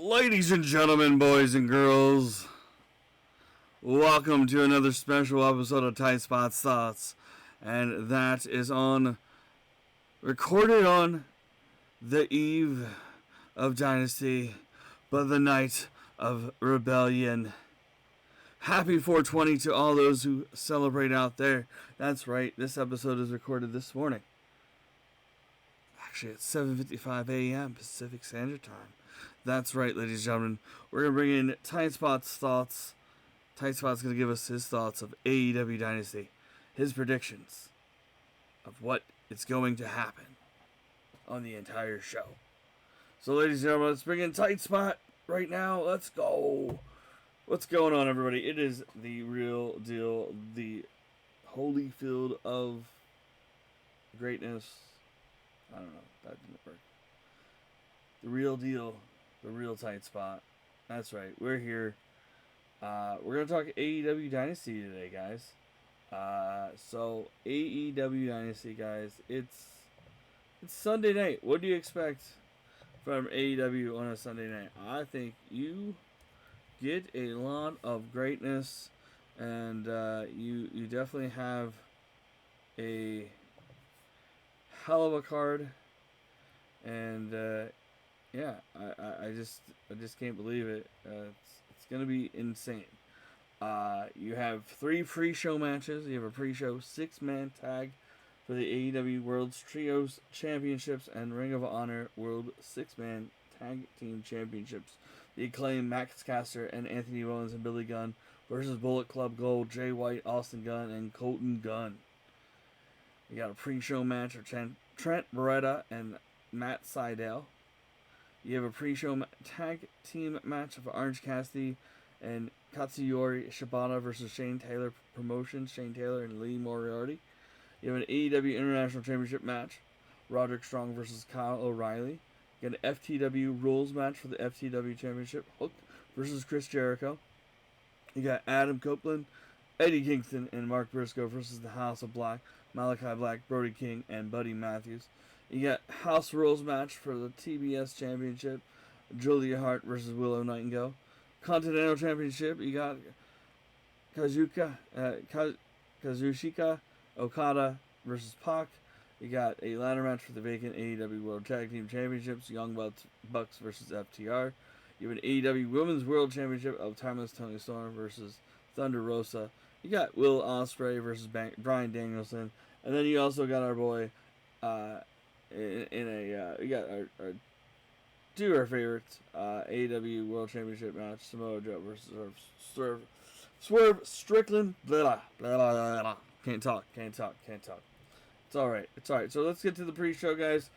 Ladies and gentlemen, boys and girls, welcome to another special episode of TIGHTSPOT'S Thoughts, and that is recorded on the eve of Dynasty, but the night of rebellion. Happy 420 to all those who celebrate out there. That's right, this episode is recorded this morning. Actually, it's 7:55 a.m. Pacific Standard Time. That's right, ladies and gentlemen. We're going to bring in TIGHTSPOT'S thoughts. TIGHTSPOT's going to give us his thoughts of AEW Dynasty. His predictions of what is going to happen on the entire show. So, ladies and gentlemen, let's bring in TIGHTSPOT right now. Let's go. What's going on, everybody? It is the real deal. The holy field of greatness. I don't know. That didn't work. The real deal. The real TIGHTSPOT. That's right. We're here. We're going to talk AEW Dynasty today, guys. So, AEW Dynasty, guys. It's Sunday night. What do you expect from AEW on a Sunday night? I think you get a lot of greatness. And you definitely have a hell of a card. And yeah, I just can't believe it. It's gonna be insane. You have 3 pre-show matches. You have a pre-show 6-man tag for the AEW World's Trios Championships and Ring of Honor World 6-man Tag Team Championships. The Acclaimed, Max Caster, and Anthony Bowens and Billy Gunn versus Bullet Club Gold, Jay White, Austin Gunn, and Colten Gunn. You got a pre-show match of Trent, Beretta, and Matt Sydal. You have a pre-show tag team match of Orange Cassidy and Katsuyori Shibata versus Shane Taylor Promotions, Shane Taylor and Lee Moriarty. You have an AEW International Championship match, Roderick Strong versus Kyle O'Reilly. You got an FTW Rules match for the FTW Championship, Hook versus Chris Jericho. You got Adam Copeland, Eddie Kingston, and Mark Briscoe versus the House of Black, Malakai Black, Brody King, and Buddy Matthews. You got House Rules match for the TBS Championship, Julia Hart versus Willow Nightingale. Continental Championship, you got Kazuchika Okada versus Pac. You got a ladder match for the vacant AEW World Tag Team Championships, Young Bucks versus FTR. You have an AEW Women's World Championship of Timeless Toni Storm versus Thunder Rosa. You got Will Ospreay versus Bryan Danielson. And then you also got our boy, we got our two of our favorites, AEW World Championship match, Samoa Joe versus Swerve Strickland. Blah, blah, blah, blah, blah. Can't talk. It's alright. So let's get to the pre-show, guys.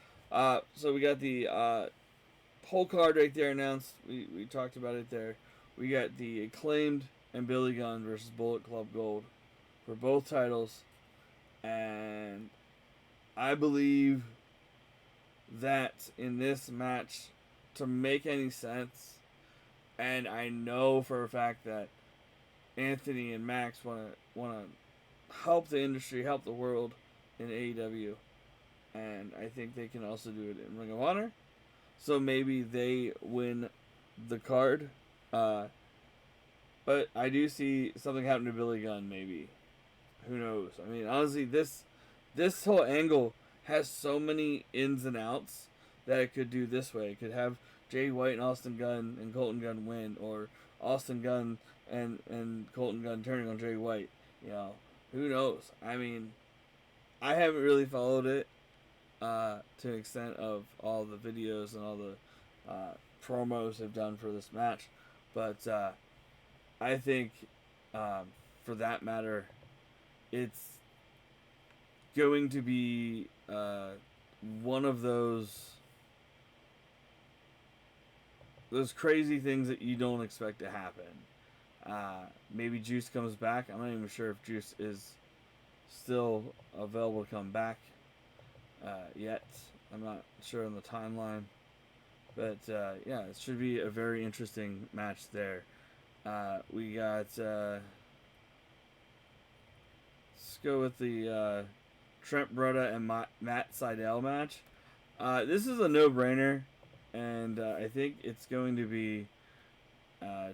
So we got the whole card right there announced. We talked about it there. We got the Acclaimed and Billy Gunn versus Bullet Club Gold for both titles. And I believe that in this match, to make any sense, and I know for a fact that Anthony and Max want to help the industry, help the world in AEW, and I think they can also do it in Ring of Honor. So maybe they win the card, but I do see something happen to Billy Gunn. Maybe, who knows? I mean, honestly, this whole angle has so many ins and outs that it could do this way. It could have Jay White and Austin Gunn and Colten Gunn win, or Austin Gunn and Colten Gunn turning on Jay White. You know, who knows? I mean, I haven't really followed it to an extent of all the videos and all the promos they've done for this match, but I think for that matter, it's going to be one of those crazy things that you don't expect to happen. Maybe Juice comes back. I'm not even sure if Juice is still available to come back yet. I'm not sure on the timeline. But yeah, it should be a very interesting match there. We got... let's go with the Trent Beretta and Matt Sydal match. This is a no-brainer. and I think it's going to be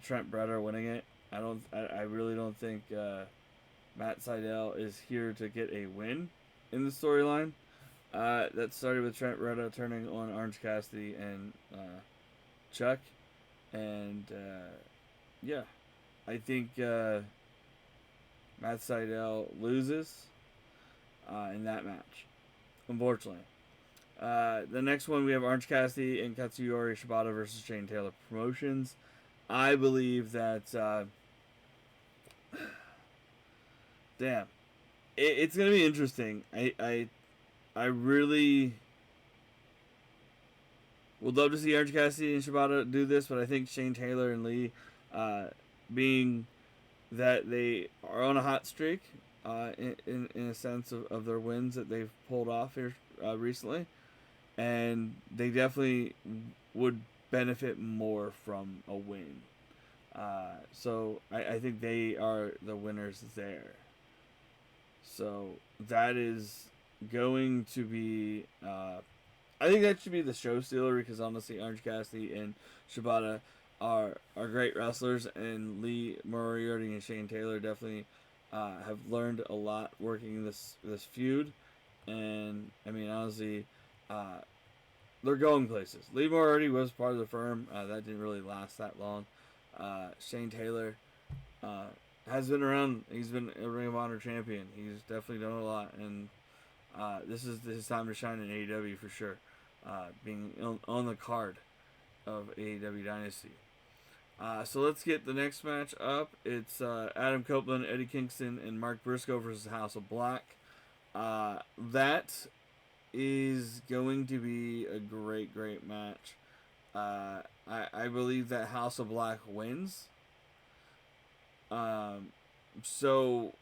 Trent Beretta winning it. I really don't think Matt Sydal is here to get a win in the storyline. That started with Trent Beretta turning on Orange Cassidy and Chuck, and yeah, I think Matt Sydal loses in that match, unfortunately. The next one we have Orange Cassidy and Katsuyori Shibata versus Shane Taylor Promotions. I believe that damn, it's gonna be interesting. I really would love to see Orange Cassidy and Shibata do this, but I think Shane Taylor and Lee, being that they are on a hot streak, in a sense of their wins that they've pulled off here recently, and they definitely would benefit more from a win. So I think they are the winners there. So that is going to be I think that should be the show stealer, because honestly Orange Cassidy and Shibata are great wrestlers, and Lee Moriarty and Shane Taylor definitely have learned a lot working this feud, and I mean honestly they're going places. Lee Moriarty was part of the firm, that didn't really last that long. Shane Taylor has been around. He's been a Ring of Honor champion. He's definitely done a lot, and this is his time to shine in AEW for sure. Being on the card of AEW Dynasty. So let's get the next match up. It's Adam Copeland, Eddie Kingston, and Mark Briscoe versus House of Black. That is going to be a great match. I believe that House of Black wins. So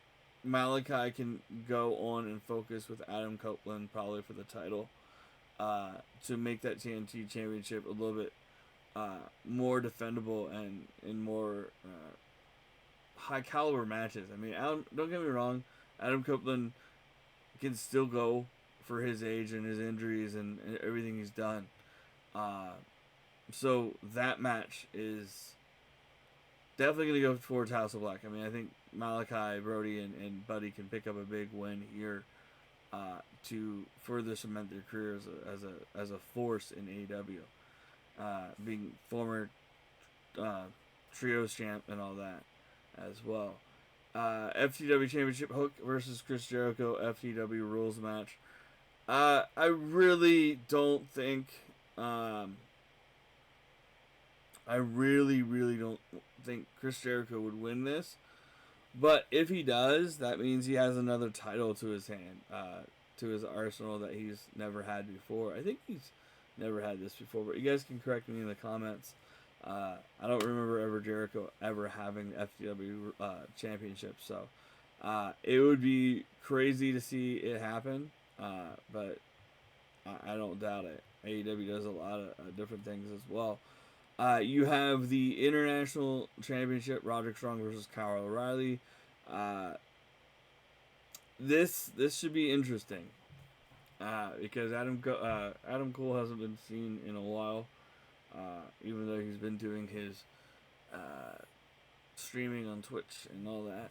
Malakai can go on and focus with Adam Copeland probably for the title, to make that TNT championship a little bit more defendable and in more high caliber matches. I mean, don't get me wrong, Adam Copeland can still go for his age and his injuries and everything he's done. So that match is definitely going to go towards House of Black. I mean, I think Malakai, Brody, and Buddy can pick up a big win here to further cement their careers as a force in AEW, being former trios champ and all that as well. FTW Championship, Hook versus Chris Jericho, FTW rules match. I really don't think. I really don't think Chris Jericho would win this. But if he does, that means he has another title to his hand, to his arsenal that he's never had before. I think he's never had this before, but you guys can correct me in the comments. I don't remember Jericho ever having the FTW championship, so it would be crazy to see it happen, but I don't doubt it. AEW does a lot of different things as well. You have the International Championship, Roderick Strong versus Kyle O'Reilly. This should be interesting, because Adam Cole hasn't been seen in a while, even though he's been doing his streaming on Twitch and all that.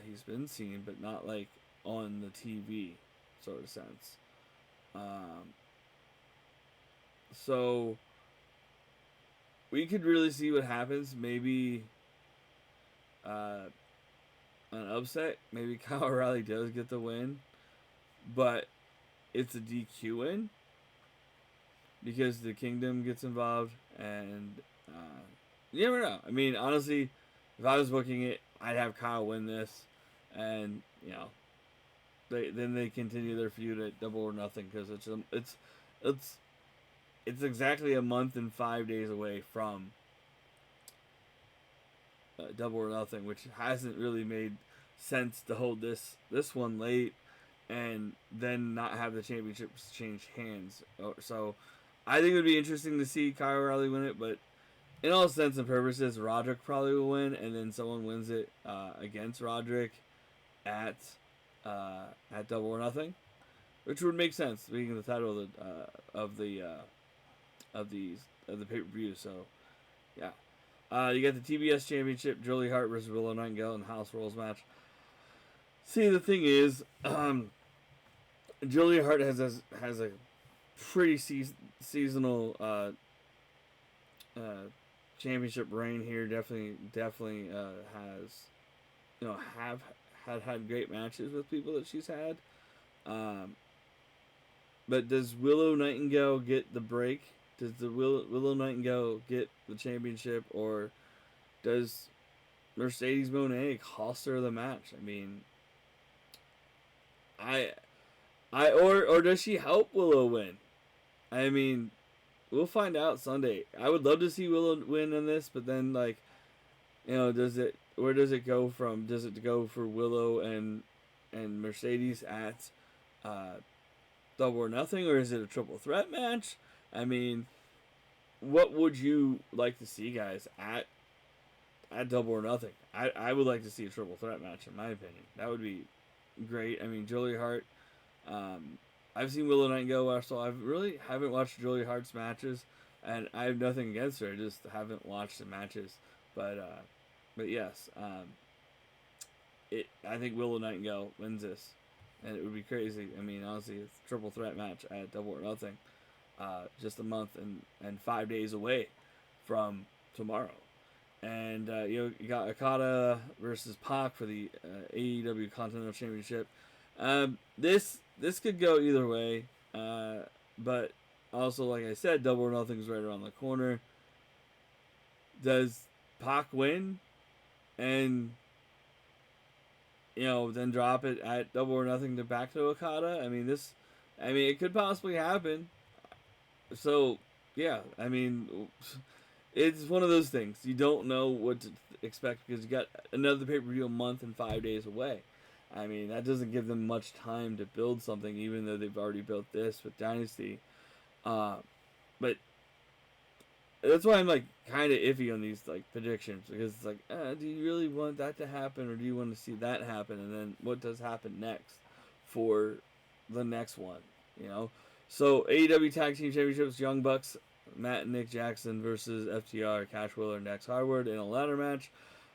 He's been seen, but not like on the TV sort of sense. So we could really see what happens. Maybe an upset. Maybe Kyle O'Reilly does get the win, but it's a DQ win because the Kingdom gets involved, and you never know. I mean, honestly, if I was booking it, I'd have Kyle win this, and then they continue their feud at Double or Nothing, because it's exactly a month and 5 days away from Double or Nothing, which hasn't really made sense to hold this one late and then not have the championships change hands. So I think it would be interesting to see Kyle O'Reilly win it, but in all sense and purposes, Roderick probably will win, and then someone wins it against Roderick at Double or Nothing, which would make sense, being the title of the the pay-per-view. So, yeah. You got the TBS Championship, Julie Hart versus Willow Nightingale in House Rules match. See, the thing is, Julie Hart has a pretty seasonal championship reign here. Definitely has, have had great matches with people that she's had. But does Willow Nightingale get the break? Does the Willow Nightingale get the championship, or does Mercedes Moné cost her the match? I mean, or does she help Willow win? I mean, we'll find out Sunday. I would love to see Willow win in this, but then where does it go from? Does it go for Willow and Mercedes at Double or Nothing, or is it a triple threat match? I mean, what would you like to see, guys, at Double or Nothing? I would like to see a triple threat match, in my opinion. That would be great. I mean, Julie Hart. I've seen Willow Nightingale, so I really haven't watched Julie Hart's matches, and I have nothing against her. I just haven't watched the matches. But yes, I think Willow Nightingale wins this, and it would be crazy. I mean, honestly, it's a triple threat match at Double or Nothing, just a month and 5 days away from tomorrow. And you got Okada versus Pac for the AEW Continental Championship. This could go either way, but also, like I said, Double or Nothing's right around the corner. Does Pac win and then drop it at Double or Nothing to back to Okada? I mean, it could possibly happen. So yeah, I mean, it's one of those things. You don't know what to expect because you got another pay-per-view a month and 5 days away. I mean, that doesn't give them much time to build something, even though they've already built this with Dynasty. But that's why I'm kind of iffy on these predictions, because it's do you really want that to happen, or do you want to see that happen, and then what does happen next for the next one? So AEW Tag Team Championships, Young Bucks, Matt and Nick Jackson versus FTR, Cash Wheeler and Dax Harwood in a ladder match.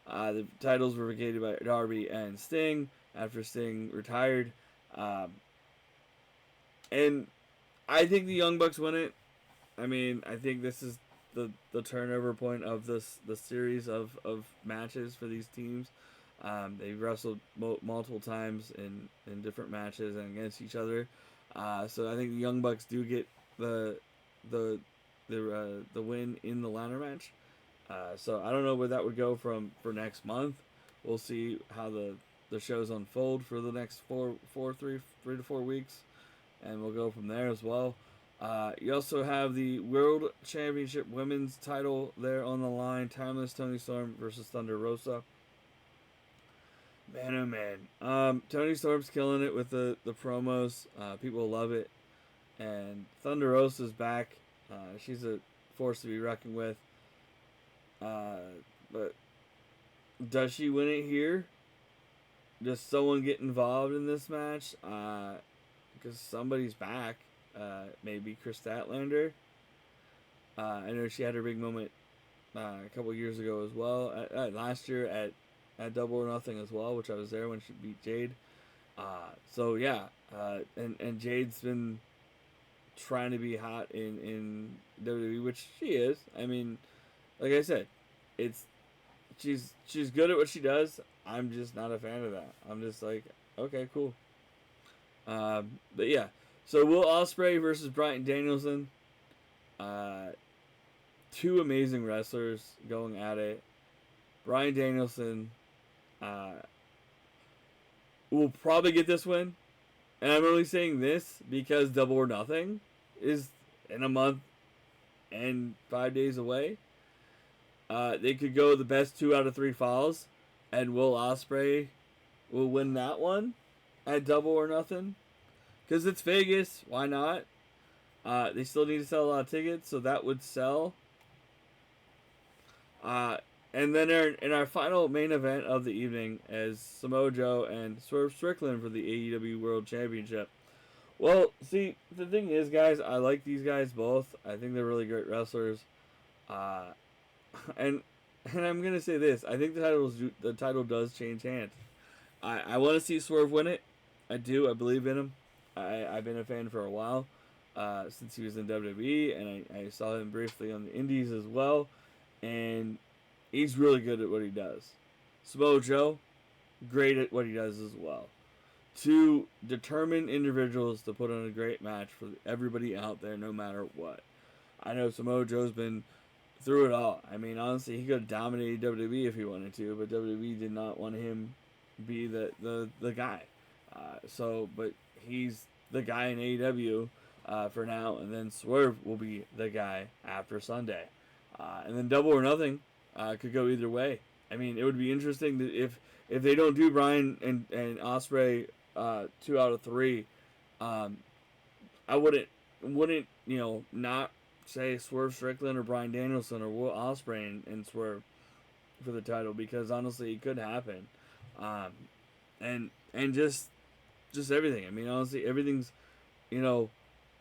The titles were vacated by Darby and Sting after Sting retired. And I think the Young Bucks win it. I mean, I think this is the turnover point of the series of matches for these teams. They've wrestled multiple times in different matches and against each other. So I think the Young Bucks do get the win in the ladder match. So I don't know where that would go for next month. We'll see how the shows unfold for the next 3 to 4 weeks, and we'll go from there as well. You also have the World Championship Women's title there on the line. Timeless Toni Storm versus Thunder Rosa. Man, oh man. Toni Storm's killing it with the promos. People love it. And Thunder Rosa's back. She's a force to be reckoned with. But does she win it here? Does someone get involved in this match? Because somebody's back. Maybe Chris Statlander. I know she had her big moment a couple years ago as well. Last year at Double or Nothing as well, which I was there when she beat Jade. So yeah, and Jade's been trying to be hot in WWE, which she is. I mean, like I said, she's good at what she does. I'm just not a fan of that. I'm just okay, cool. But yeah, so Will Ospreay versus Bryan Danielson. Two amazing wrestlers going at it. Bryan Danielson will probably get this win. And I'm only saying this because Double or Nothing is in a month and 5 days away. They could go the best 2 out of 3 falls, and Will Ospreay will win that one at Double or Nothing. Because it's Vegas, why not? They still need to sell a lot of tickets, so that would sell. And then in our final main event of the evening is Samoa Joe and Swerve Strickland for the AEW World Championship. Well, see, the thing is, guys, I like these guys both. I think they're really great wrestlers. Uh, and I'm gonna say this: I think the title does change hands. I want to see Swerve win it. I do. I believe in him. I've been a fan for a while, since he was in WWE, and I saw him briefly on the Indies as well, and he's really good at what he does. Samoa Joe, great at what he does as well. Two determined individuals to put on a great match for everybody out there, no matter what. I know Samoa Joe's been through it all. I mean, honestly, he could have dominated WWE if he wanted to, but WWE did not want him be the guy. But he's the guy in AEW for now, and then Swerve will be the guy after Sunday. And then Double or Nothing could go either way. I mean, it would be interesting that if they don't do Bryan and Ospreay 2 out of 3, I wouldn't not say Swerve Strickland or Bryan Danielson or Will Ospreay and Swerve for the title, because honestly it could happen. And just everything. I mean, honestly, everything's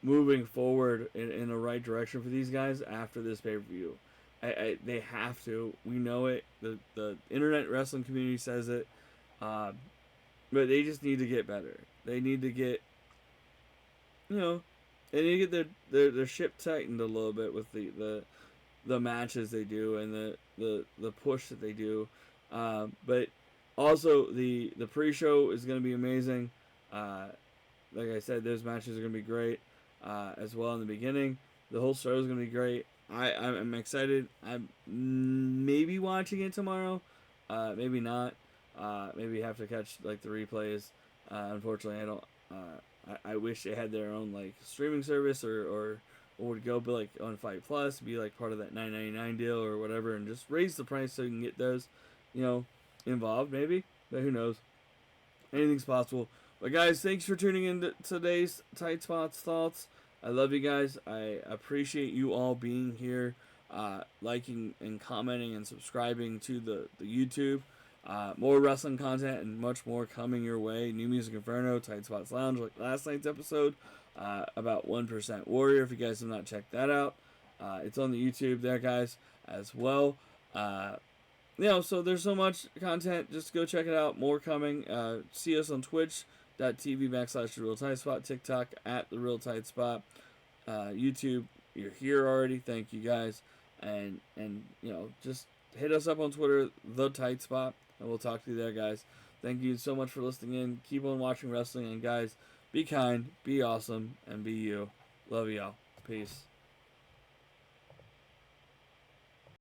moving forward in the right direction for these guys after this pay-per-view. They have to. We know it. The internet wrestling community says it. But they just need to get better. They need to get, they need to get their ship tightened a little bit with the matches they do and the push that they do. But also the pre-show is going to be amazing. Like I said, those matches are going to be great as well in the beginning. The whole show is going to be great. I'm excited. I'm maybe watching it tomorrow. Maybe not. Maybe have to catch like the replays. Unfortunately, I don't. I wish they had their own like streaming service or would go be like on Fight Plus, be like part of that $9.99 deal or whatever, and just raise the price so you can get those, involved maybe. But who knows? Anything's possible. But guys, thanks for tuning in to today's Tight Spots Thoughts. I love you guys. I appreciate you all being here, liking and commenting and subscribing to the YouTube. More wrestling content and much more coming your way. New Music Inferno, Tight Spots Lounge, like last night's episode, about 1% Warrior, if you guys have not checked that out. It's on the YouTube there, guys, as well. So there's so much content. Just go check it out. More coming. See us on twitch.tv/The Real Tight Spot, TikTok @The Real Tight Spot, YouTube. You're here already. Thank you guys. And just hit us up on Twitter, The Tight Spot, and we'll talk to you there, guys. Thank you so much for listening in. Keep on watching wrestling, and guys, be kind, be awesome, and be you. Love y'all. Peace.